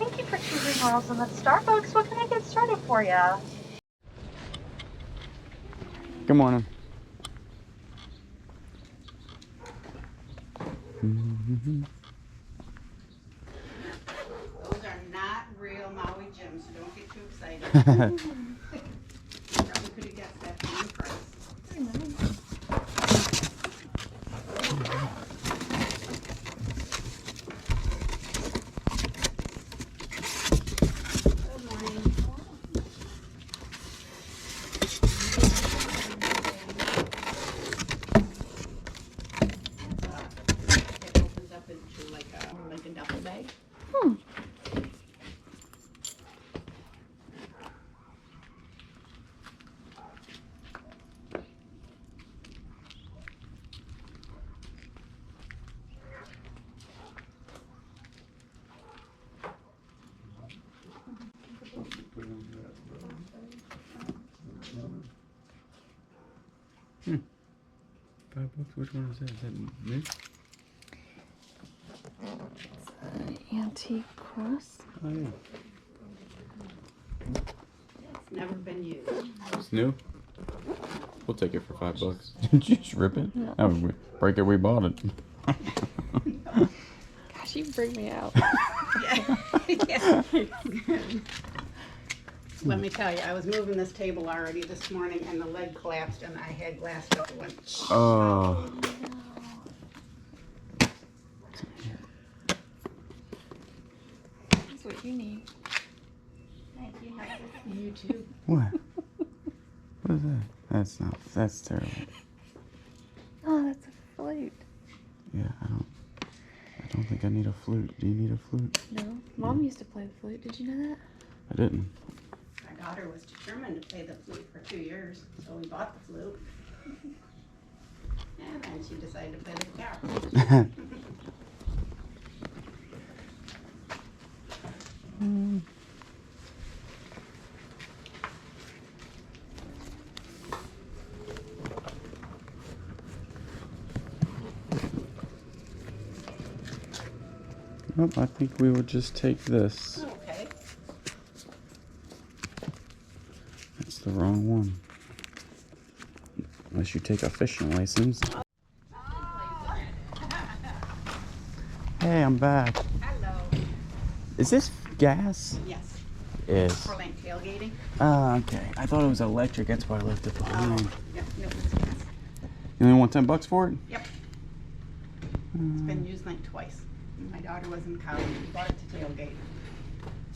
Thank you for choosing Royals at Starbucks. What can I get started for you? Good morning. Those are not real Maui gems, so don't get too excited. Probably could have guessed that from the price. Good morning. It opens up into like a duffel bag. $5. Which one is that? Is that new? Antique cross. Oh yeah. It's never been used. It's new. We'll take it for $5. Did you just rip it? No. Oh, we break it. We bought it. Gosh, you bring me out. Yeah. Let me tell you, I was moving this table already this morning and the leg collapsed and I had glass up and went. Oh. That's what you need. Thank you. You too. What? What is that? That's terrible. Oh, that's a flute. Yeah, I don't think I need a flute. Do you need a flute? No, Mom used to play the flute. Did you know that? I didn't. My daughter was determined to play the flute for 2 years, so we bought the flute. And then she decided to play the guitar. Nope, I think we would just take this. Okay. That's the wrong one. Unless you take a fishing license. Hey, I'm back. Hello. Is this gas? Yes. Is. For like tailgating. Ah, okay. I thought it was electric. That's why I left it behind. Yep. No, it's gas. You only want $10 for it? Yep. It's been used like twice. When my daughter was in college. We bought it to tailgate.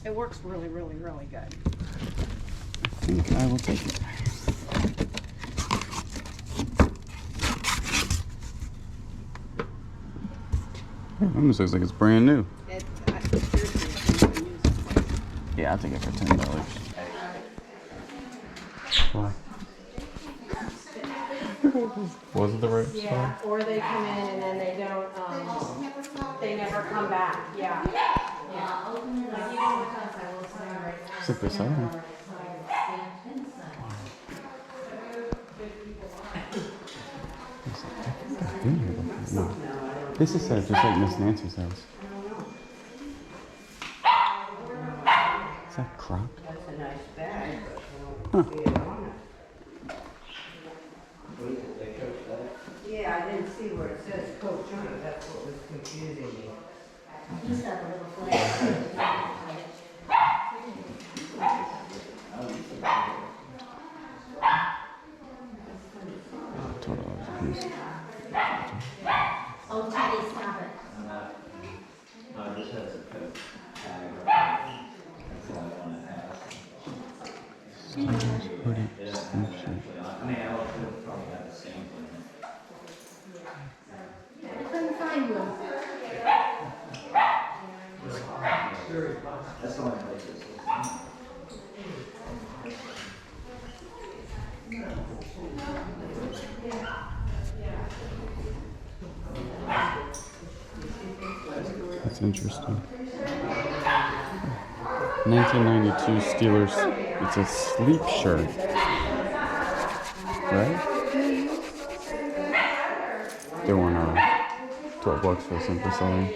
It works really, really, really good. I think I will take it. Almost looks like it's brand new. Seriously, it's been used twice. Yeah, I'll take it for $10. Why? Was it the right Yeah, or they come in and then they don't, they never come back, yeah. Except this other. No. This is just like Miss Nancy's house. Is that Croc? That's a nice bag. Huh. Yeah, I didn't see where it says Coach on it, that's what was confusing me. He's got a little flag. Oh, Teddy, stop it. This has a code tag. That's all I want to ask. Put it. I mean, I would probably have the same thing. I couldn't find one. That's the only place it's. That's interesting. 1992 Steelers. It's a sleep shirt. Right? They want $12 for a simple selling.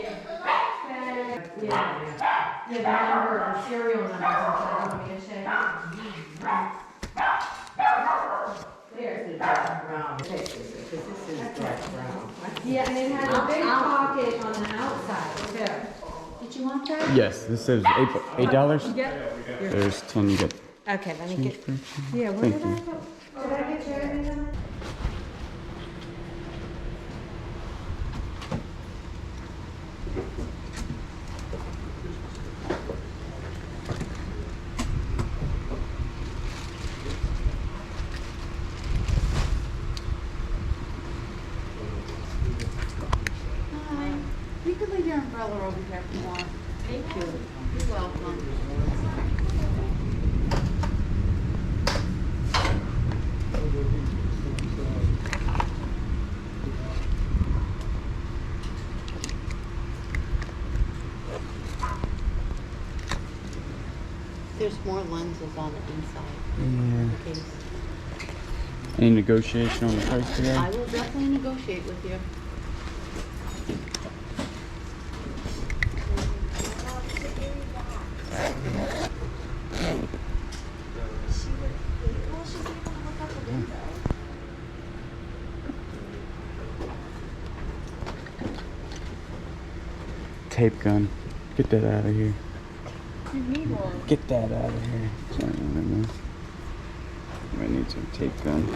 Yeah, the number, the serial numbers, and so you want me to check? There's the dark brown. Yeah, and it has a big pocket on the outside too. Did you want that? Yes, this says $8. There's 10 you get. Okay, let me get, yeah, where Thank did I you. go? Did I get Jeremy on that? You could leave your umbrella over here if you want. Thank you. You're welcome. There's more lenses on the inside. Yeah. Case. Any negotiation on the price today? I will definitely negotiate with you. Tape gun. Get that out of here. You need one. Get that out of here. Sorry, I need some tape gun.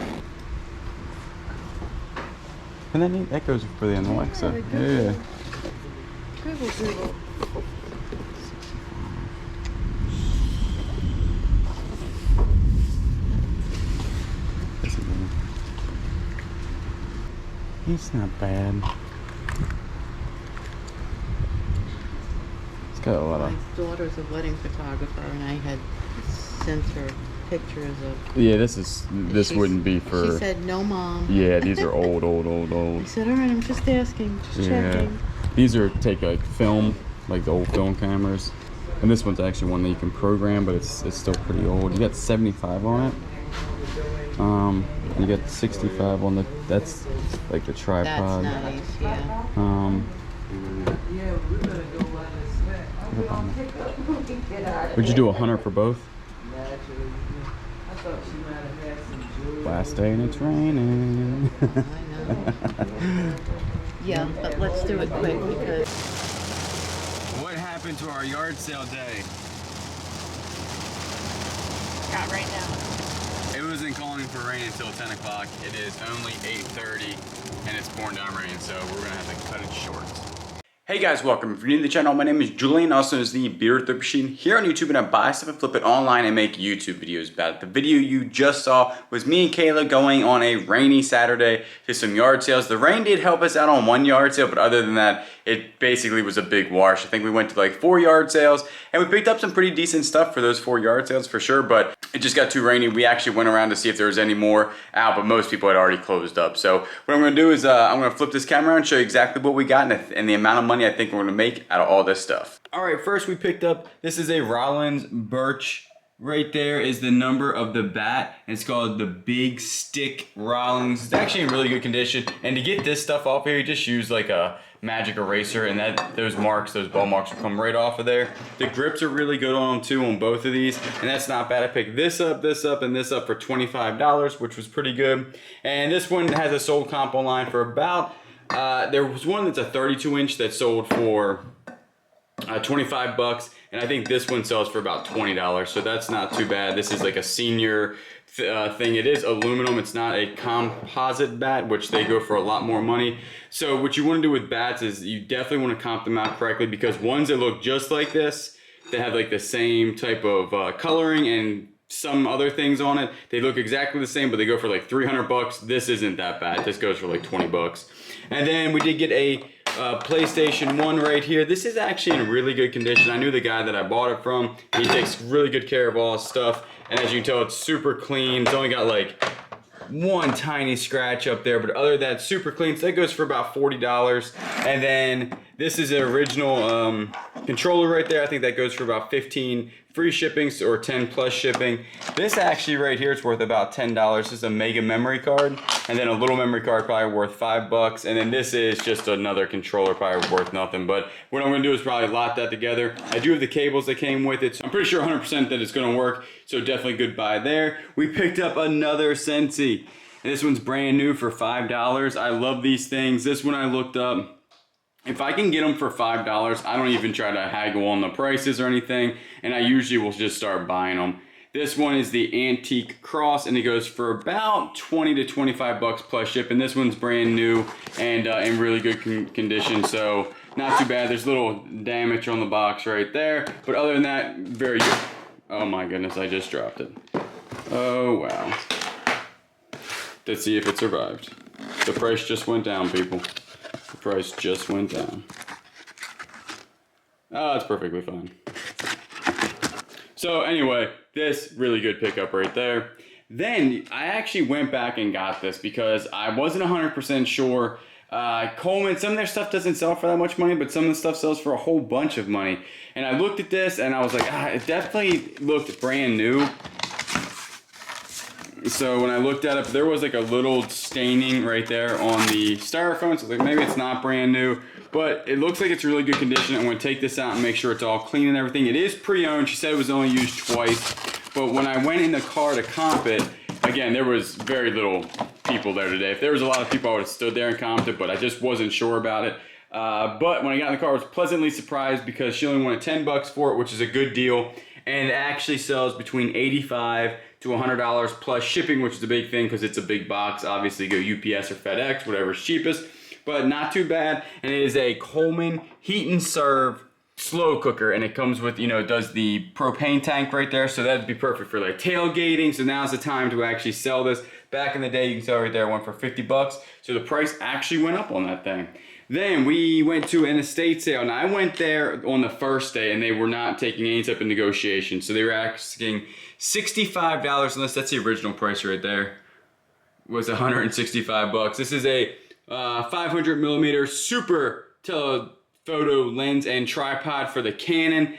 And then that goes for the Alexa. Yeah. Google. It's not bad. It's got a lot of. My daughter's a wedding photographer, and I had sent her pictures of. Yeah, this She- wouldn't be for. She said, "No, Mom." Yeah, these are old. I said, "All right, I'm just asking, just checking." These are take like film, like the old film cameras. And this one's actually one that you can program, but it's still pretty old. You got 75 on it. You got 65 on the. That's like the That's tripod. nice, yeah. Would you do 100 for both? Last day and it's raining. I know. Yeah, but let's do it quick because. What happened to our yard sale day? Got right now. It wasn't calling for rain until 10 o'clock. It is only 8:30 and it's pouring down rain, so we're gonna have to cut it short. Hey guys, welcome. If you're new to the channel, my name is Julian, also known as the Beer Thrift Machine. Here on YouTube, and I buy stuff and flip it online and make YouTube videos about it. The video you just saw was me and Kayla going on a rainy Saturday to some yard sales. The rain did help us out on one yard sale, but other than that, it basically was a big wash. I think we went to like 4 yard sales, and we picked up some pretty decent stuff for those 4 yard sales for sure, but it just got too rainy. We actually went around to see if there was any more out, but most people had already closed up. So what I'm gonna do is I'm gonna flip this camera around and show you exactly what we got and the amount of money I think we're gonna make out of all this stuff. All right, first we picked up, this is a Rollins Birch. Right there is the number of the bat. It's called the Big Stick Rollins. It's actually in really good condition. And to get this stuff off here, you just use like a magic eraser, and those marks, those ball marks will come right off of there. The grips are really good on them too on both of these, and that's not bad. I picked this up, and this up for $25, which was pretty good. And this one has a sold comp online for about, there was one that's a 32 inch that sold for 25 bucks, and I think this one sells for about $20, so that's not too bad. This is like a senior thing. It is aluminum, it's not a composite bat, which they go for a lot more money. So what you want to do with bats is you definitely want to comp them out correctly, because ones that look just like this, they have like the same type of coloring and some other things on it. They look exactly the same, but they go for like 300 bucks. This isn't that bad. This goes for like 20 bucks. And then we did get a PlayStation 1 right here. This is actually in really good condition. I knew the guy that I bought it from. He takes really good care of all his stuff. And as you can tell, it's super clean. It's only got like one tiny scratch up there, but other than that, super clean. So that goes for about $40. And then this is an original controller right there. I think that goes for about 15 free shippings or 10 plus shipping. This actually right here is worth about $10. This is a mega memory card, and then a little memory card probably worth $5, and then this is just another controller probably worth nothing. But what I'm gonna do is probably lot that together. I do have the cables that came with it, so I'm pretty sure 100% that it's gonna work, so definitely good buy there. We picked up another Scentsy. This one's brand new for $5. I love these things. This one I looked up. If I can get them for $5, I don't even try to haggle on the prices or anything, and I usually will just start buying them. This one is the Antique Cross, and it goes for about 20 to 25 bucks plus shipping. This one's brand new and in really good condition, so not too bad. There's a little damage on the box right there, but other than that, very good. Oh my goodness, I just dropped it. Oh wow. Let's see if it survived. The price just went down, people. The price just went down. Oh, it's perfectly fine. So anyway, this really good pickup right there. Then I actually went back and got this because I wasn't 100% sure. Coleman, some of their stuff doesn't sell for that much money, but some of the stuff sells for a whole bunch of money. And I looked at this and I was like, it definitely looked brand new. So when I looked at it, there was like a little staining right there on the styrofoam. So like maybe it's not brand new, but it looks like it's really good condition. I'm going to take this out and make sure it's all clean and everything. It is pre-owned. She said it was only used twice. But when I went in the car to comp it, again, there was very little people there today. If there was a lot of people, I would have stood there and comped it, but I just wasn't sure about it. But when I got in the car, I was pleasantly surprised because she only wanted $10 for it, which is a good deal. And it actually sells between $85 to $100 plus shipping, which is a big thing because it's a big box. Obviously, go UPS or FedEx, whatever's cheapest, but not too bad. And it is a Coleman heat and serve slow cooker, and it comes with, you know, it does the propane tank right there, so that'd be perfect for like tailgating. So now's the time to actually sell this. Back in the day, you can tell right there, it went for $50, so the price actually went up on that thing. Then we went to an estate sale, and I went there on the first day, and they were not taking any type of negotiation. So they were asking $65, unless that's the original price right there, was $165. This is a 500 millimeter super telephoto lens and tripod for the Canon.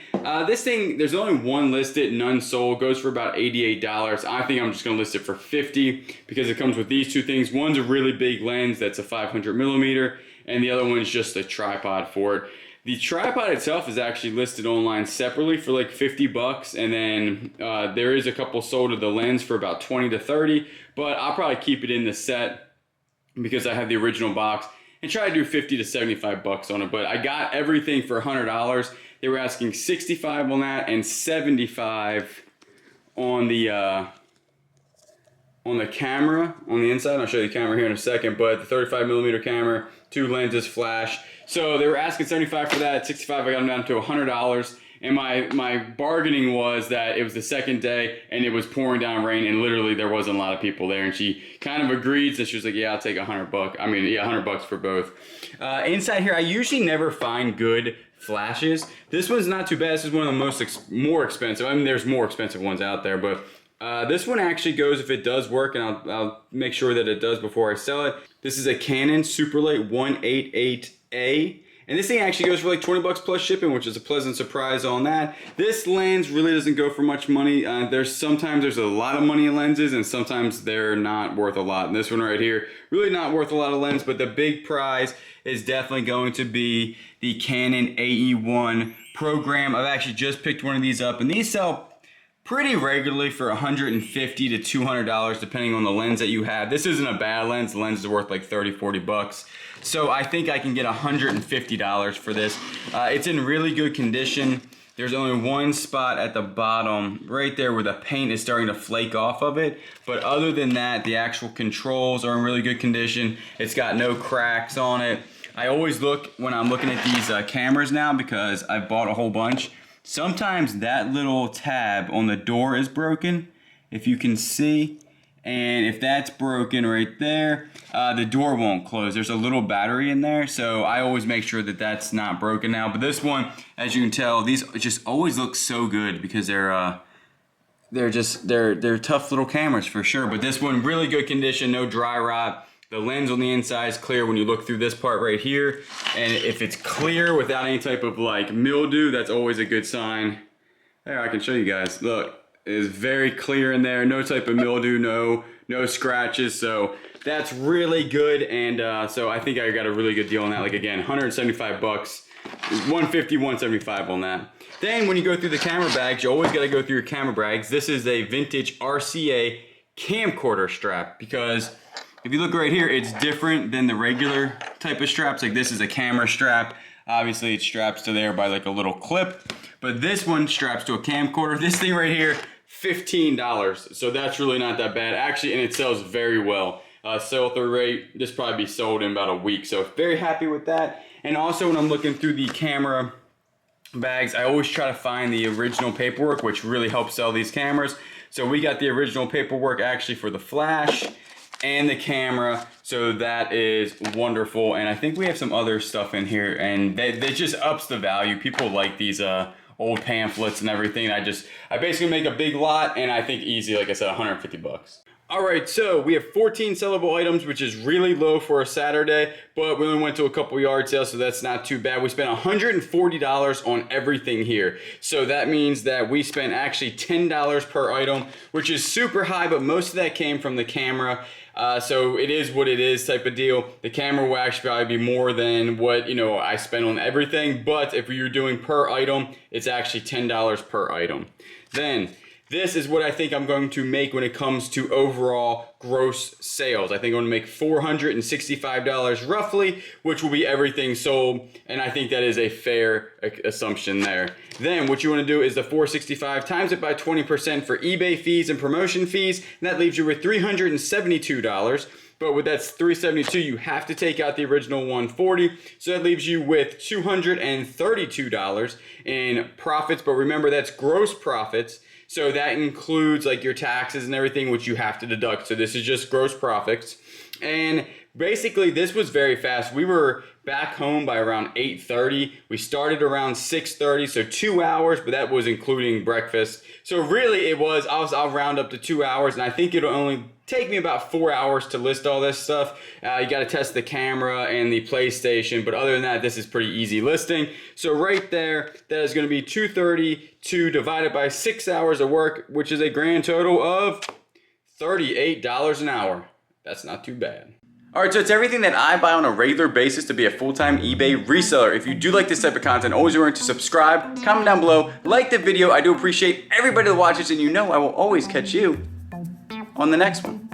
This thing, there's only one listed, none sold, goes for about $88. I think I'm just gonna list it for $50 because it comes with these two things. One's a really big lens that's a 500 millimeter, and the other one's just a tripod for it. The tripod itself is actually listed online separately for like $50, and then there is a couple sold of the lens for about 20 to 30, but I'll probably keep it in the set because I have the original box and try to do 50 to 75 bucks on it. But I got everything for $100. They were asking 65 on that and 75 on the camera on the inside. I'll show you the camera here in a second, but the 35 millimeter camera, 2 lenses, flash. So they were asking 75 for that. 65, I got them down to $100. And my bargaining was that it was the second day and it was pouring down rain and literally there wasn't a lot of people there. And she kind of agreed, so she was like, yeah, I'll take $100. I mean, yeah, $100 for both. Inside here, I usually never find good flashes. This one's not too bad. This is one of the more expensive. I mean, there's more expensive ones out there, but this one actually goes if it does work, and I'll make sure that it does before I sell it. This is a Canon Superlight 188A, and this thing actually goes for like $20 plus shipping, which is a pleasant surprise on that. This lens really doesn't go for much money. Sometimes there's a lot of money in lenses, and sometimes they're not worth a lot. And this one right here, really not worth a lot of lens, but the big prize is definitely going to be the Canon AE1 program. I've actually just picked one of these up, and these sell pretty regularly for $150 to $200 depending on the lens that you have. This isn't a bad lens. The lens is worth like 30, 40 bucks. So I think I can get $150 for this. It's in really good condition. There's only one spot at the bottom right there where the paint is starting to flake off of it. But other than that, the actual controls are in really good condition. It's got no cracks on it. I always look when I'm looking at these cameras now because I've bought a whole bunch. Sometimes that little tab on the door is broken, if you can see, and if that's broken right there, the door won't close. There's a little battery in there, so I always make sure that that's not broken now. But this one, as you can tell, these just always look so good because they're tough little cameras for sure. But this one, really good condition, no dry rot. The lens on the inside is clear when you look through this part right here. And if it's clear without any type of like mildew, that's always a good sign. There, I can show you guys. Look, it is very clear in there. No type of mildew, no scratches. So that's really good. And so I think I got a really good deal on that. Like again, 175 bucks, 150, 175 on that. Then when you go through the camera bags, you always got to go through your camera bags. This is a vintage RCA camcorder strap, because if you look right here, it's different than the regular type of straps. Like this is a camera strap. Obviously it straps to there by like a little clip, but this one straps to a camcorder. This thing right here, $15. So that's really not that bad. Actually, and it sells very well. Sell-through rate, this probably be sold in about a week. So very happy with that. And also when I'm looking through the camera bags, I always try to find the original paperwork, which really helps sell these cameras. So we got the original paperwork actually for the flash and the camera, so that is wonderful. And I think we have some other stuff in here, and that just ups the value. People like these old pamphlets and everything. I basically make a big lot, and I think easy, like I said, 150 bucks. All right, so we have 14 sellable items, which is really low for a Saturday, but we only went to a couple yard sales, so that's not too bad. We spent $140 on everything here. So that means that we spent actually $10 per item, which is super high, but most of that came from the camera. So it is what it is type of deal. The camera will actually probably be more than what, you know, I spent on everything, but if you're doing per item, it's actually $10 per item. Then this is what I think I'm going to make when it comes to overall gross sales. I think I'm going to make $465 roughly, which will be everything sold, and I think that is a fair assumption there. Then what you want to do is the $465 times it by 20% for eBay fees and promotion fees, and that leaves you with $372. But with that's $372, you have to take out the original $140, so that leaves you with $232 in profits. But remember, that's gross profits. So that includes like your taxes and everything, which you have to deduct. So this is just gross profits. And basically this was very fast. We were back home by around 8:30. We started around 6:30, so 2 hours, but that was including breakfast. So really it was, I'll round up to 2 hours, and I think it'll only take me about 4 hours to list all this stuff. You got to test the camera and the PlayStation, but other than that, this is pretty easy listing. So right there, that is going to be $232 divided by 6 hours of work, which is a grand total of $38 an hour. That's not too bad. Alright, so it's everything that I buy on a regular basis to be a full-time eBay reseller. If you do like this type of content, always remember to subscribe, comment down below, like the video. I do appreciate everybody that watches, and you know I will always catch you on the next one.